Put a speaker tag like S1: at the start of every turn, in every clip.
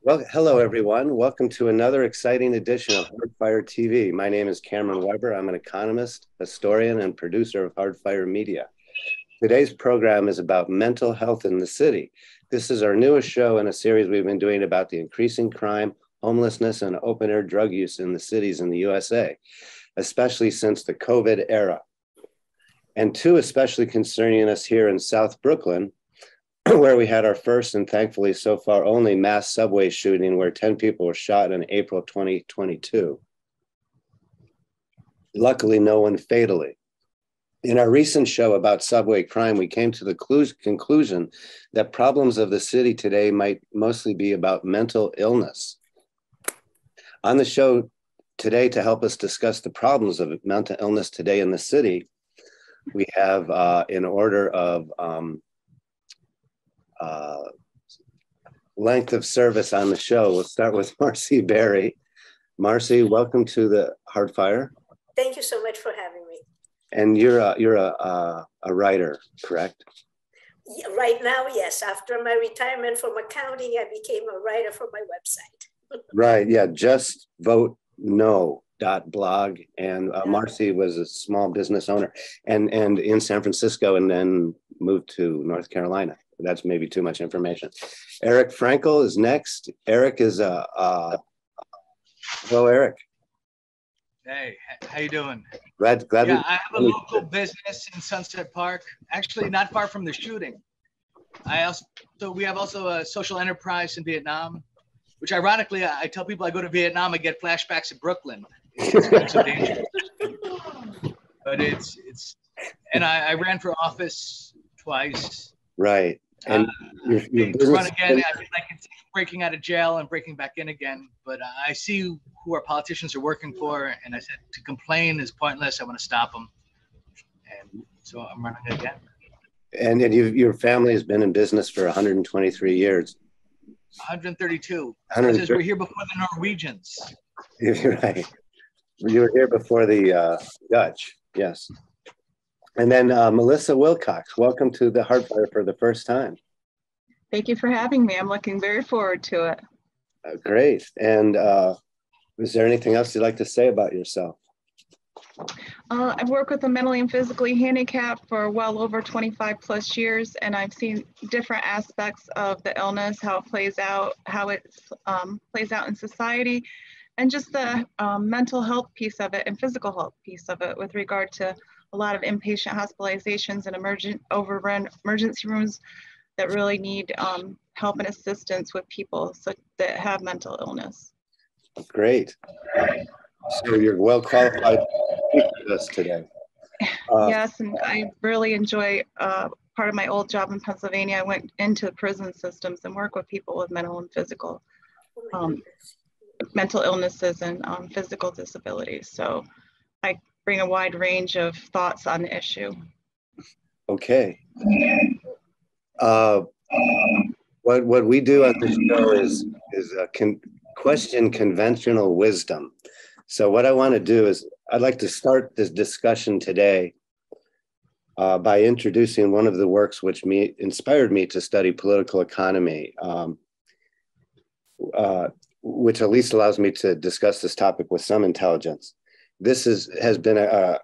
S1: Well, hello, everyone. Welcome to another exciting edition of Hardfire TV. My name is Cameron Weber. I'm an economist, historian, and producer of Hardfire Media. Today's program is about mental health in the city. This is our newest show in a series we've been doing about the increasing crime, homelessness, and open-air drug use in the cities in the USA, especially since the COVID era. And two especially concerning us here in South Brooklyn, where we had our first and thankfully so far only mass subway shooting where 10 people were shot in April 2022. Luckily, no one fatally. In our recent show about subway crime, we came to the conclusion that problems of the city today might mostly be about mental illness. On the show today to help us discuss the problems of mental illness today in the city, we have in order of length of service on the show. We'll start with Marcy Berry. Marcy, welcome to the Hardfire.
S2: Thank you so much for having me.
S1: And you're a writer, correct?
S2: Yeah, right now, yes. After my retirement from accounting, I became a writer for my website.
S1: Right. Yeah. Just vote no.blog. And Marcy was a small business owner and in San Francisco, and then moved to North Carolina. That's maybe too much information. Erik Frankel is next. Erik is hello, Erik.
S3: Hey, how you doing?
S1: Glad.
S3: Yeah, I have a local business in Sunset Park, actually not far from the shooting. We have also a social enterprise in Vietnam, which ironically, I tell people I go to Vietnam, I get flashbacks of Brooklyn. It's so dangerous. But and I ran for office twice.
S1: Right. And your business
S3: run again. I feel like it's breaking out of jail and breaking back in again. But I see who our politicians are working for, and I said to complain is pointless. I want to stop them, and so I'm running again.
S1: And your family has been in business for 123 years.
S3: 132. Says we're here before the Norwegians.
S1: You're right. You were here before the Dutch. Yes. And then Melissa Wilcox, welcome to the Hardfire for the first time.
S4: Thank you for having me. I'm looking very forward to it.
S1: Great. And is there anything else you'd like to say about yourself?
S4: I've worked with the mentally and physically handicapped for well over 25 plus years, and I've seen different aspects of the illness, how it plays out, how it plays out in society, and just the mental health piece of it and physical health piece of it with regard to a lot of inpatient hospitalizations and overrun emergency rooms that really need help and assistance with people that have mental illness.
S1: Great. So you're well qualified to speak with us today.
S4: Yes, and I really enjoy part of my old job in Pennsylvania. I went into prison systems and work with people with mental and physical mental illnesses and physical disabilities. So I bring a wide range of thoughts on the issue.
S1: Okay. What we do on this show is question conventional wisdom. So what I want to do is I'd like to start this discussion today by introducing one of the works which inspired me to study political economy, which at least allows me to discuss this topic with some intelligence. This has been a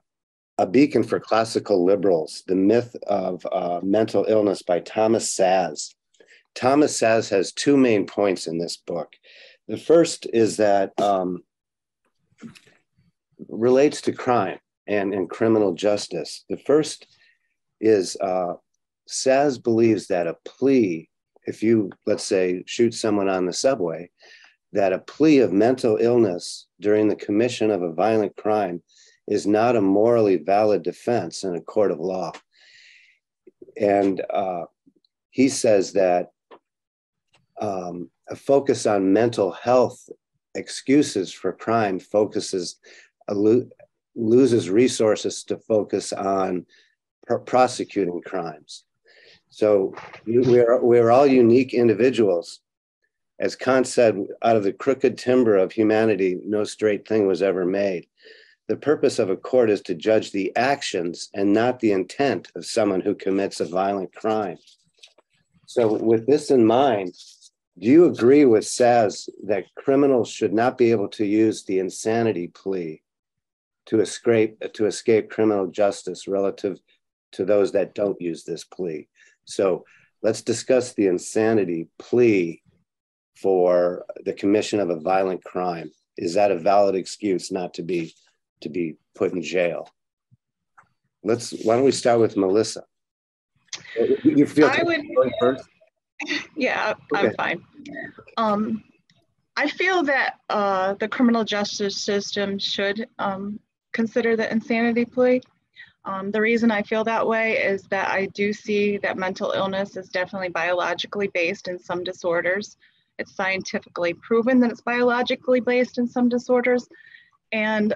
S1: beacon for classical liberals, The Myth of Mental Illness by Thomas Szasz. Thomas Szasz has two main points in this book. The first is that relates to crime and criminal justice. The first is Szasz believes that a plea, if you, let's say, shoot someone on the subway, that a plea of mental illness during the commission of a violent crime is not a morally valid defense in a court of law. And he says that a focus on mental health excuses for crime loses resources to focus on prosecuting crimes. So we're all unique individuals. As Kant said, out of the crooked timber of humanity, no straight thing was ever made. The purpose of a court is to judge the actions and not the intent of someone who commits a violent crime. So with this in mind, Do you agree with Saz that criminals should not be able to use the insanity plea to escape criminal justice relative to those that don't use this plea? So let's discuss the insanity plea for the commission of a violent crime. Is that a valid excuse not to be put in jail? Why don't we start with Melissa? You feel going first?
S4: Yeah,
S1: Okay.
S4: I'm fine. I feel that the criminal justice system should consider the insanity plea. The reason I feel that way is that I do see that mental illness is definitely biologically based in some disorders. It's scientifically proven that it's biologically based in some disorders. And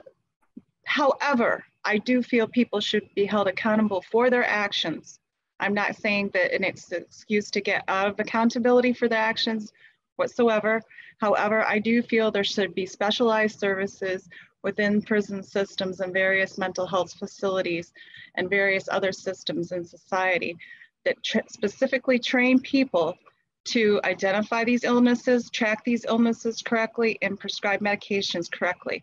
S4: however, I do feel people should be held accountable for their actions. I'm not saying that it's an excuse to get out of accountability for the actions whatsoever. However, I do feel there should be specialized services within prison systems and various mental health facilities and various other systems in society that specifically train people to identify these illnesses, track these illnesses correctly, and prescribe medications correctly.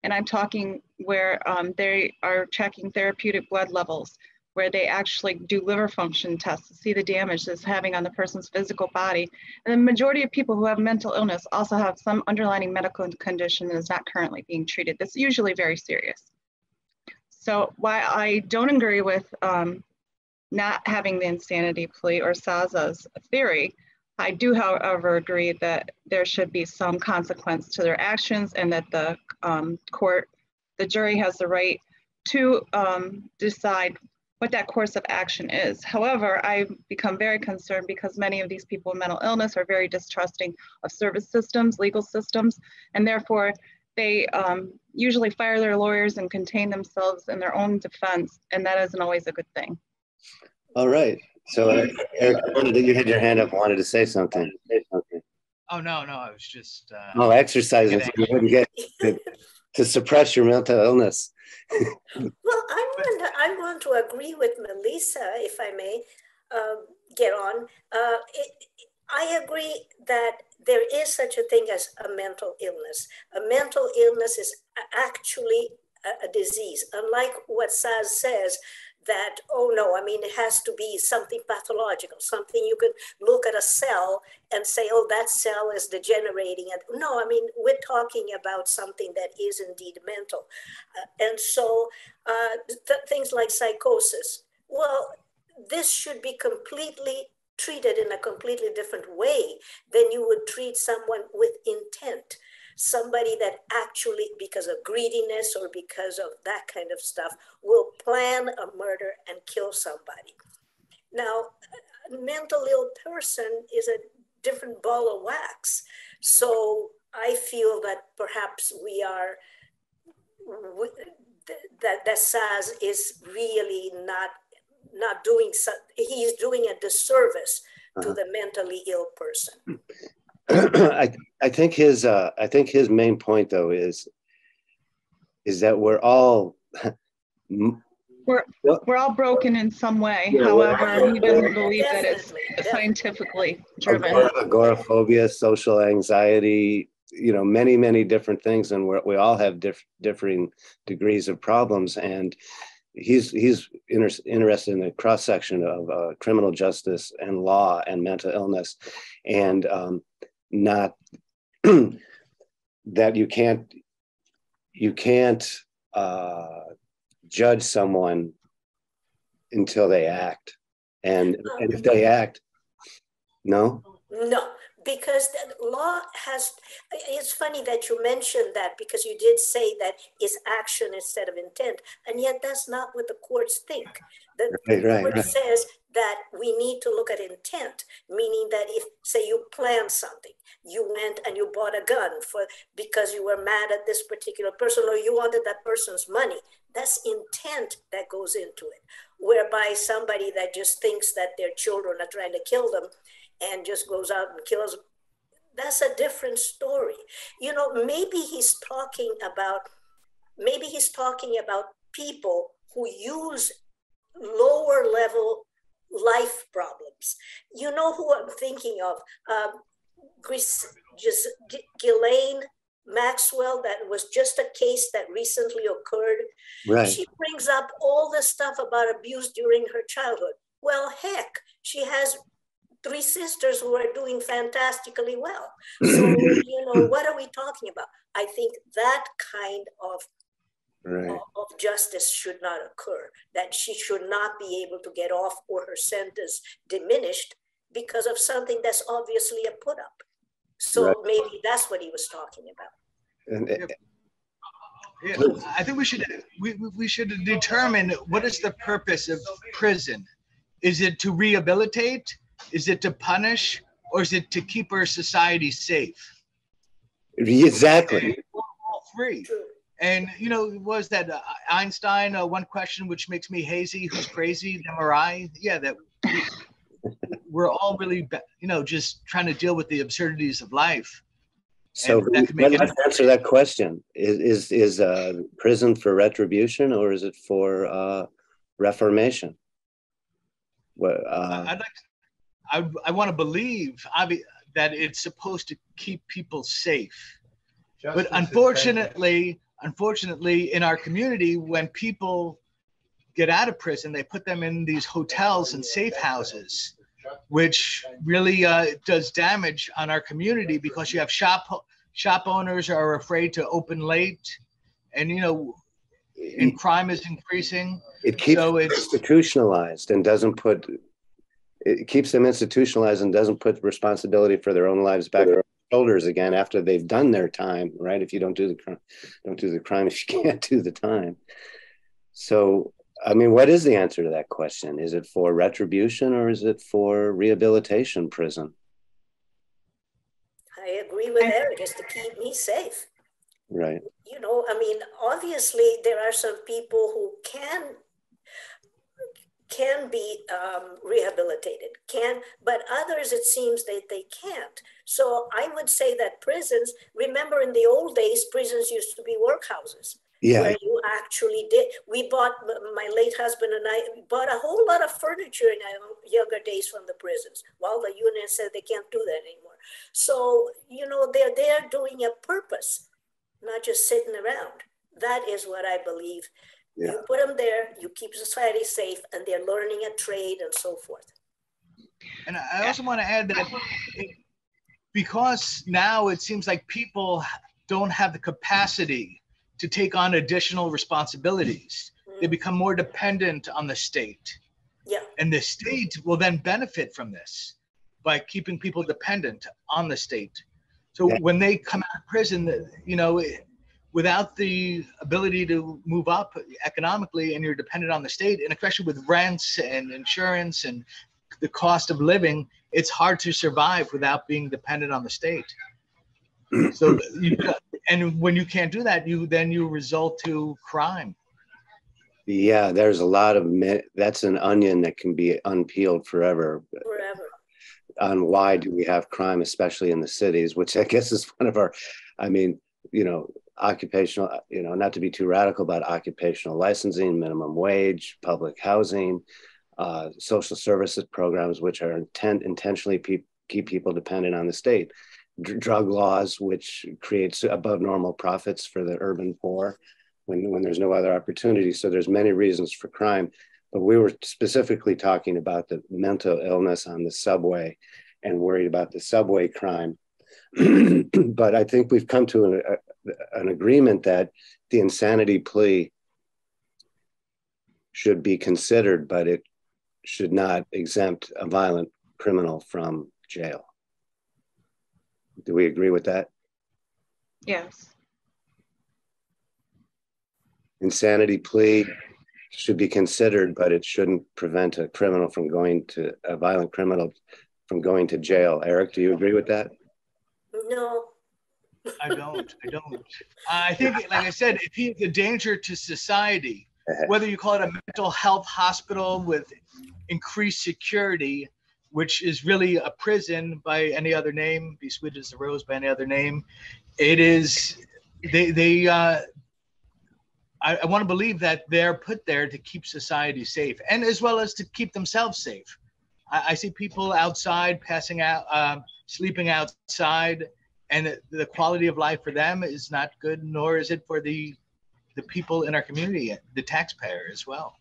S4: And I'm talking where they are checking therapeutic blood levels, where they actually do liver function tests to see the damage it's having on the person's physical body. And the majority of people who have mental illness also have some underlying medical condition that is not currently being treated. That's usually very serious. So while I don't agree with not having the insanity plea or Saza's theory, I do, however, agree that there should be some consequence to their actions and that the jury has the right to decide what that course of action is. However, I've become very concerned because many of these people with mental illness are very distrusting of service systems, legal systems, and therefore they usually fire their lawyers and contain themselves in their own defense, and that isn't always a good thing.
S1: All right. So, Erik, you had your hand up, wanted to say something.
S3: Oh, no, I was just...
S1: exercising so you wouldn't get to suppress your mental illness.
S2: Well, I'm going to agree with Melissa, if I may get on. I agree that there is such a thing as a mental illness. A mental illness is actually a disease, unlike what Saz says, that, oh no, I mean, it has to be something pathological, something you could look at a cell and say, oh, that cell is degenerating. And no, I mean, we're talking about something that is indeed mental. And so things like psychosis, well, this should be completely treated in a completely different way than you would treat someone with intent. Somebody that actually, because of greediness or because of that kind of stuff, will plan a murder and kill somebody. Now, a mental ill person is a different ball of wax. So I feel that perhaps that Saz is really not doing, he's doing a disservice to the mentally ill person.
S1: I think his main point though is that we're all
S4: broken in some way. However, he doesn't believe that it's scientifically driven.
S1: Agoraphobia, social anxiety, many different things, and we all have differing degrees of problems. And he's interested in the cross section of criminal justice and law and mental illness, and not that you can't judge someone until they act, and if they act, no,
S2: because the law has, it's funny that you mentioned that, because you did say that it's action instead of intent, and yet that's not what the courts think. The court says that we need to look at intent, meaning that if, say, you plan something, you went and you bought a gun because you were mad at this particular person or you wanted that person's money, that's intent that goes into it. Whereby somebody that just thinks that their children are trying to kill them and just goes out and kills, that's a different story. Maybe he's talking about people who use lower level life problems. You know who I'm thinking of? Ghislaine Maxwell, that was just a case that recently occurred.
S1: Right.
S2: She brings up all the stuff about abuse during her childhood. Well, heck, she has 3 sisters who are doing fantastically well. So, you know, what are we talking about? I think that kind of justice should not occur, that she should not be able to get off or her sentence diminished because of something that's obviously a put up. So maybe that's what he was talking about.
S3: I think we should determine what is the purpose of prison. Is it to rehabilitate? Is it to punish? Or is it to keep our society safe?
S1: Exactly.
S3: And all 3. And, you know, was that Einstein, one question which makes me hazy, who's crazy, them or I? Yeah, that we're all really, you know, just trying to deal with the absurdities of life.
S1: So let's answer that question. Is prison for retribution, or is it for reformation? Well,
S3: I want to believe that it's supposed to keep people safe. But unfortunately, in our community, when people get out of prison, they put them in these hotels and safe houses, which really does damage on our community, because you have shop owners are afraid to open late, and, you know, and crime is increasing.
S1: It keeps them institutionalized and doesn't put. It keeps them institutionalized and doesn't put responsibility for their own lives back on their shoulders again after they've done their time. Right? If you don't do the crime, if you can't do the time. So, I mean, what is the answer to that question? Is it for retribution, or is it for rehabilitation prison?
S2: I agree with Erik. It's to keep me safe.
S1: Right.
S2: You know, I mean, obviously there are some people who can be rehabilitated, but others, it seems that they can't. So I would say that prisons, remember in the old days, prisons used to be workhouses.
S1: Yeah.
S2: Where you actually did. We bought, my late husband and I bought a whole lot of furniture in our younger days from the prisons. Well, the union said they can't do that anymore. So, you know, they're there doing a purpose, not just sitting around. That is what I believe. Yeah. You put them there, you keep society safe, and they're learning a trade and so forth.
S3: And I also want to add that because now it seems like people don't have the capacity to take on additional responsibilities. They become more dependent on the state.
S2: Yeah.
S3: And the state will then benefit from this by keeping people dependent on the state. So when they come out of prison, you know, without the ability to move up economically, and you're dependent on the state, and especially with rents and insurance and the cost of living, it's hard to survive without being dependent on the state. So and when you can't do that, you result to crime.
S1: Yeah, there's a lot of that's an onion that can be unpeeled forever. On why do we have crime, especially in the cities, which I guess is one of our, I mean, you know, occupational, you know, not to be too radical about occupational licensing, minimum wage, public housing, social services programs, which are intentionally keep people dependent on the state. Drug laws, which creates above normal profits for the urban poor when there's no other opportunity. So there's many reasons for crime, but we were specifically talking about the mental illness on the subway and worried about the subway crime. But I think we've come to an agreement that the insanity plea should be considered, but it should not exempt a violent criminal from jail. Do we agree with that?
S4: Yes.
S1: Insanity plea should be considered, but it shouldn't prevent a criminal from a violent criminal from going to jail. Erik, do you agree with that?
S2: No.
S3: I don't. I think, like I said, if he's a danger to society, whether you call it a mental health hospital with increased security, which is really a prison by any other name, be sweet as the rose by any other name. It is, I want to believe that they're put there to keep society safe, and as well as to keep themselves safe. I see people outside passing out, sleeping outside, and the quality of life for them is not good, nor is it for the people in our community, the taxpayer as well.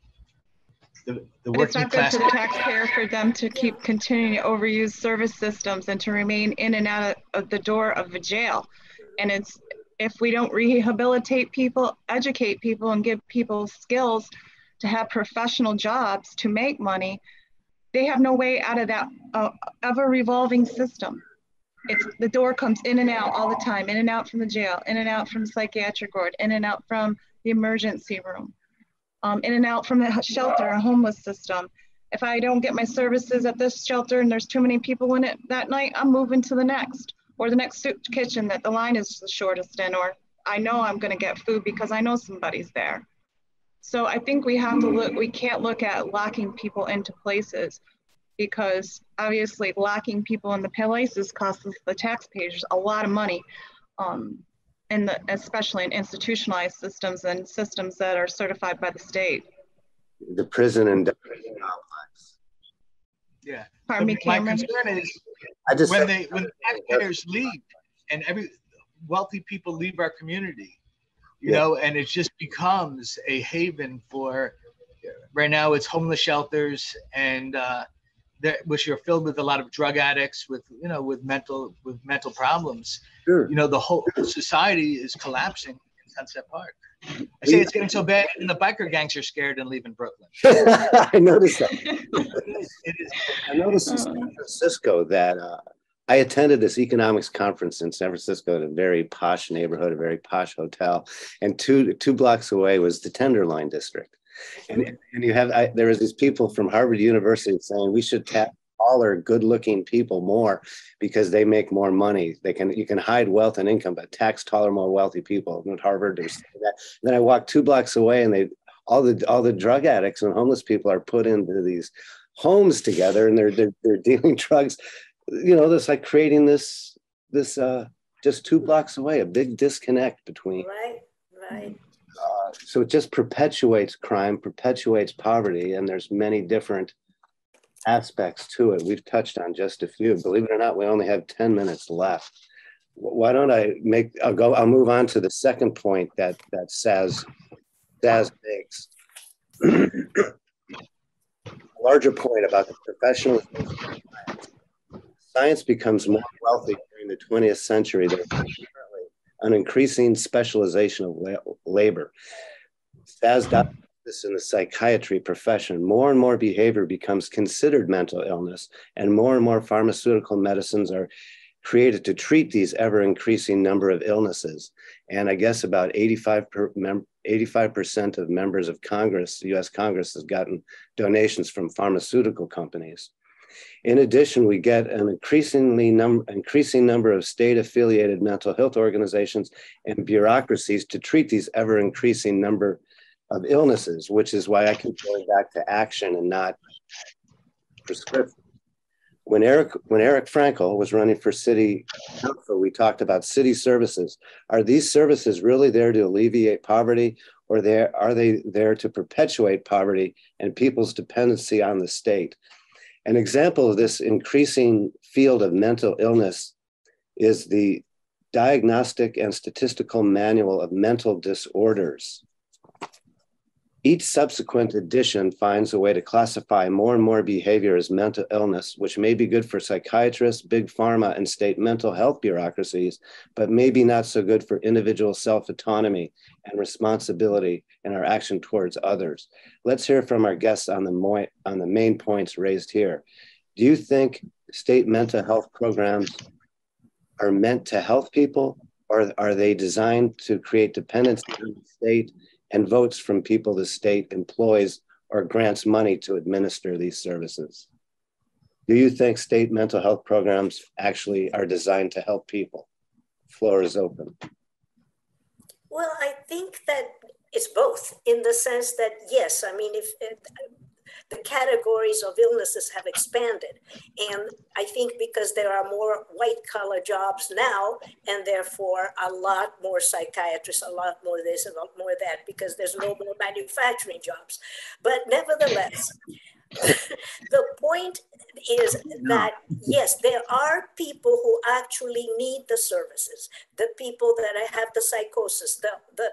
S3: The
S4: It's
S3: working
S4: not good
S3: class.
S4: for the taxpayer for them to keep continuing to overuse service systems and to remain in and out of the door of the jail. And it's, if we don't rehabilitate people, educate people, and give people skills to have professional jobs to make money, they have no way out of that ever revolving system. It's, the door comes in and out all the time, in and out from the jail, in and out from the psychiatric ward, in and out from the emergency room, in and out from the shelter, a homeless system. If I don't get my services at this shelter and there's too many people in it that night, I'm moving to the next, or the next soup kitchen that the line is the shortest in, or I know I'm gonna get food because I know somebody's there. So I think we have to look, we can't look at locking people into places, because obviously locking people in the places costs the taxpayers a lot of money, especially in institutionalized systems and systems that are certified by the state.
S1: The prison and prison complex.
S3: Yeah.
S4: Pardon me,
S3: my
S4: Cameron?
S3: concern is when the taxpayers leave and wealthy people leave our community, you know, and it just becomes a haven for, right now it's homeless shelters, and which are filled with a lot of drug addicts with mental problems.
S1: Sure.
S3: You know, the whole society is collapsing in Sunset Park. I say it's getting so bad, and the biker gangs are scared and leaving Brooklyn.
S1: I noticed that.
S3: It is.
S1: I noticed in San Francisco that I attended this economics conference in San Francisco at a very posh neighborhood, a very posh hotel, and two blocks away was the Tenderloin District. And you have, there was these people from Harvard University saying we should tap all our good-looking people more because they make more money. You can hide wealth and income, but tax taller, more wealthy people. At Harvard, they were saying that. And then I walked 2 blocks away, and all the drug addicts and homeless people are put into these homes together, and they're dealing drugs. You know, that's like creating this just 2 blocks away, a big disconnect between.
S2: Right.
S1: So it just perpetuates crime, perpetuates poverty, and there's many different aspects to it. We've touched on just a few. Believe it or not, we only have 10 minutes left. Why don't I'll move on to the second point that Saz makes. A larger point about the professionalization of science. Science becomes more wealthy during the 20th century than currently, an increasing specialization of labor. As this in the psychiatry profession, more and more behavior becomes considered mental illness, and more pharmaceutical medicines are created to treat these ever-increasing number of illnesses. And I guess about 85% of members of Congress, the US Congress, has gotten donations from pharmaceutical companies. In addition, we get an increasing number of state-affiliated mental health organizations and bureaucracies to treat these ever-increasing number of illnesses, which is why I keep going back to action and not prescription. When Erik Frankel was running for city council, we talked about city services. Are these services really there to alleviate poverty, or are they there to perpetuate poverty and people's dependency on the state? An example of this increasing field of mental illness is the Diagnostic and Statistical Manual of Mental Disorders. Each subsequent edition finds a way to classify more and more behavior as mental illness, which may be good for psychiatrists, big pharma, and state mental health bureaucracies, but maybe not so good for individual self-autonomy and responsibility in our action towards others. Let's hear from our guests on the main points raised here. Do you think state mental health programs are meant to help people, or are they designed to create dependency on the state and votes from people the state employs or grants money to administer these services? Do you think state mental health programs actually are designed to help people? Floor is open.
S2: Well, I think that it's both, in the sense that, yes, I mean, the categories of illnesses have expanded. And I think because there are more white collar jobs now, and therefore a lot more psychiatrists, a lot more this, a lot more that, because there's no more manufacturing jobs. But nevertheless, the point is that, yes, there are people who actually need the services, the people that have the psychosis, the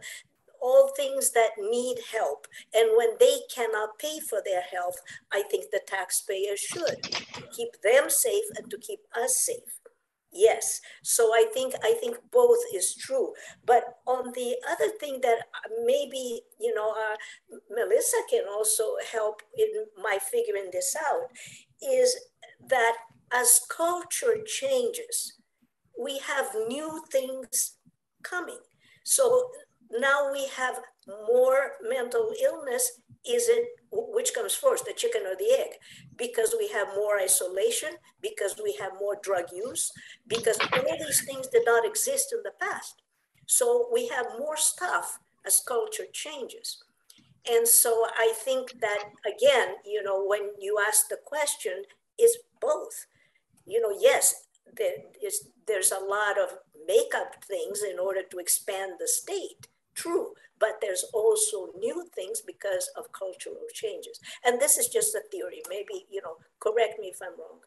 S2: all things that need help. And when they cannot pay for their health, I think the taxpayer should, to keep them safe and to keep us safe. Yes, so I think both is true. But on the other thing that maybe Melissa can also help in my figuring this out is that as culture changes, we have new things coming. So now we have more mental illness. Is it, which comes first, the chicken or the egg? Because we have more isolation, because we have more drug use, because all these things did not exist in the past. So we have more stuff as culture changes. And so I think that, again, when you ask the question, is both. Yes, there's a lot of makeup things in order to expand the state, true, but there's also new things because of cultural changes. And this is just a theory. Maybe, correct me if I'm wrong.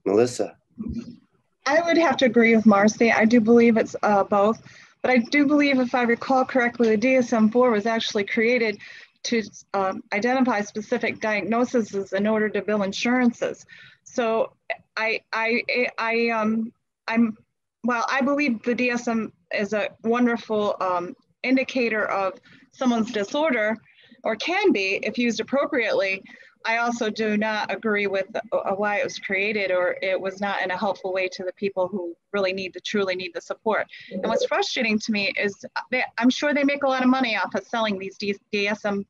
S1: Melissa.
S4: I would have to agree with Marcy. I do believe it's both, but I do believe, if I recall correctly, the DSM-4 was actually created to identify specific diagnoses in order to bill insurances. So I believe the DSM is a wonderful indicator of someone's disorder, or can be if used appropriately. I also do not agree with why it was created, or it was not in a helpful way to the people who really truly need the support. And what's frustrating to me is I'm sure they make a lot of money off of selling these DSMs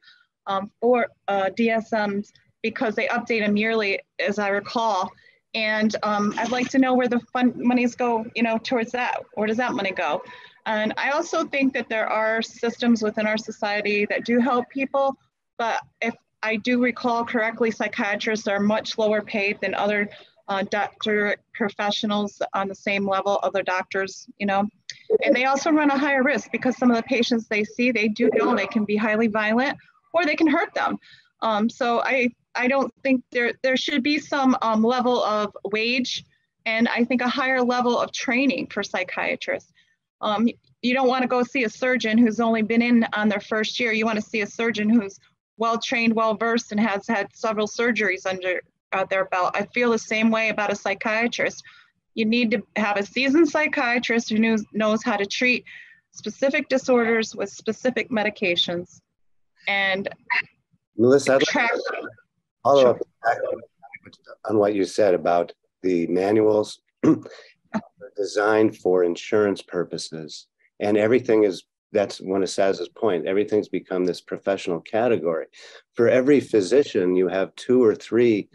S4: because they update them yearly, as I recall. And I'd like to know where the monies go, towards that. Where does that money go? And I also think that there are systems within our society that do help people, but if I do recall correctly, psychiatrists are much lower paid than other doctor professionals on the same level, other doctors, and they also run a higher risk because some of the patients they see, they do know they can be highly violent or they can hurt them. So I don't think there should be some level of wage, and I think a higher level of training for psychiatrists. You don't want to go see a surgeon who's only been in on their first year. You want to see a surgeon who's well-trained, well-versed, and has had several surgeries under their belt. I feel the same way about a psychiatrist. You need to have a seasoned psychiatrist who knows how to treat specific disorders with specific medications. And
S1: Melissa, I'd like to follow up on what you said about the manuals designed for insurance purposes, and everything is. That's one of Saz's point. Everything's become this professional category. For every physician, you have 2 or 3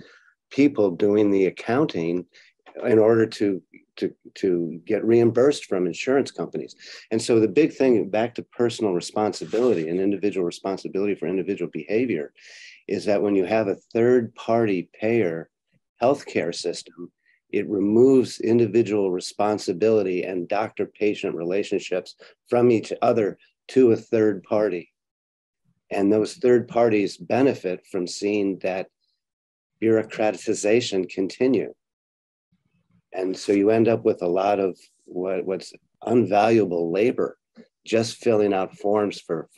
S1: people doing the accounting in order to get reimbursed from insurance companies. And so the big thing, back to personal responsibility and individual responsibility for individual behavior, is that when you have a third-party payer healthcare system, it removes individual responsibility and doctor-patient relationships from each other to a third party. And those third parties benefit from seeing that bureaucratization continue. And so you end up with a lot of what's unvaluable labor, just filling out forms for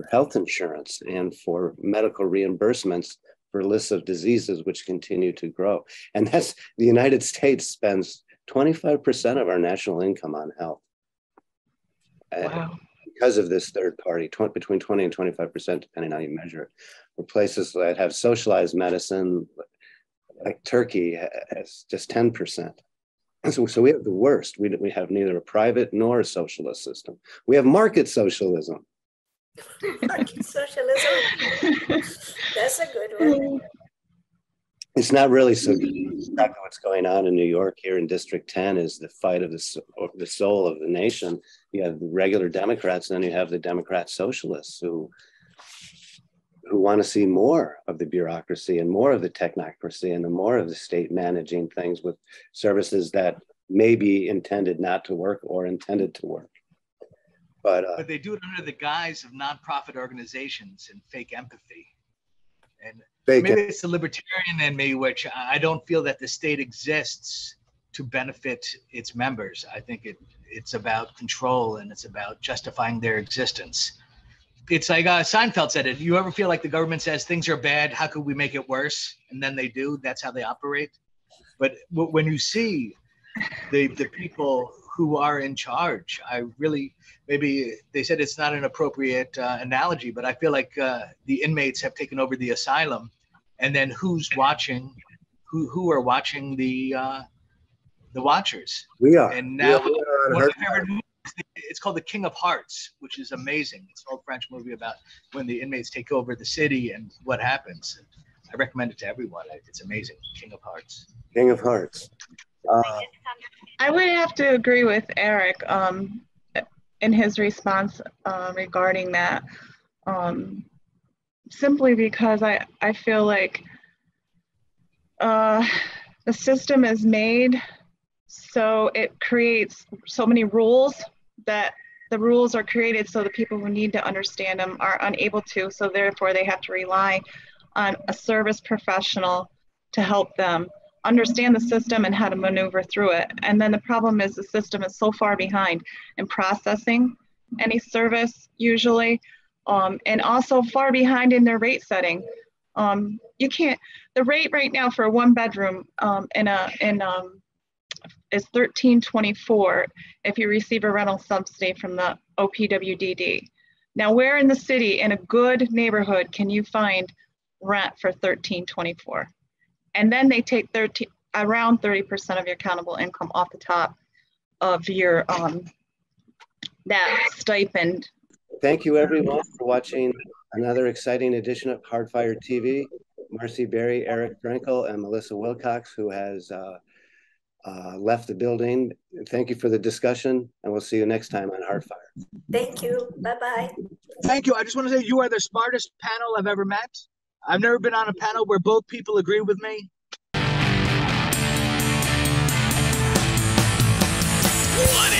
S1: health insurance and for medical reimbursements for lists of diseases which continue to grow. And that's, the United States spends 25% of our national income on health.
S4: Wow.
S1: Because of this third party, between 20 and 25%, depending on how you measure it. For places that have socialized medicine, like Turkey, has just 10%. So we have the worst. We have neither a private nor a socialist system. We have market socialism.
S2: Market socialism. That's a good one.
S1: It's not really so good. Exactly what's going on in New York here in District 10 is the fight of the soul of the nation. You have the regular Democrats, and then you have the Democrat socialists who want to see more of the bureaucracy and more of the technocracy and more of the state managing things with services that may be intended not to work or intended to work. But
S3: they do it under the guise of nonprofit organizations and fake empathy. And
S1: Bacon.
S3: maybe it's the libertarian in me, which I don't feel that the state exists to benefit its members. I think it's about control, and it's about justifying their existence. It's like Seinfeld said it. You ever feel like the government says things are bad, how could we make it worse? And then they do. That's how they operate. But when you see the people who are in charge, I really, maybe they said it's not an appropriate analogy, but I feel like the inmates have taken over the asylum, and then who's watching, who are watching the watchers.
S1: We are.
S3: And now
S1: we are
S3: one of my favorite movies, it's called The King of Hearts, which is amazing. It's an old French movie about when the inmates take over the city and what happens. I recommend it to everyone. It's amazing. King of Hearts.
S1: King of Hearts.
S4: I would have to agree with Erik in his response regarding that, simply because I feel like the system is made so it creates so many rules that the rules are created so the people who need to understand them are unable to, so therefore they have to rely on a service professional to help them understand the system and how to maneuver through it. And then the problem is the system is so far behind in processing any service usually, and also far behind in their rate setting. You can't, the rate right now for a 1-bedroom is $13.24 if you receive a rental subsidy from the OPWDD. Now, where in the city in a good neighborhood can you find rent for $13.24? And then they take around 30% of your countable income off the top of your that stipend.
S1: Thank you everyone for watching another exciting edition of Hardfire TV. Marcy Berry, Erik Frankel, and Melissa Wilcox, who has left the building. Thank you for the discussion, and we'll see you next time on Hardfire.
S2: Thank you. Bye-bye.
S3: Thank you. I just want to say you are the smartest panel I've ever met. I've never been on a panel where both people agree with me.
S5: What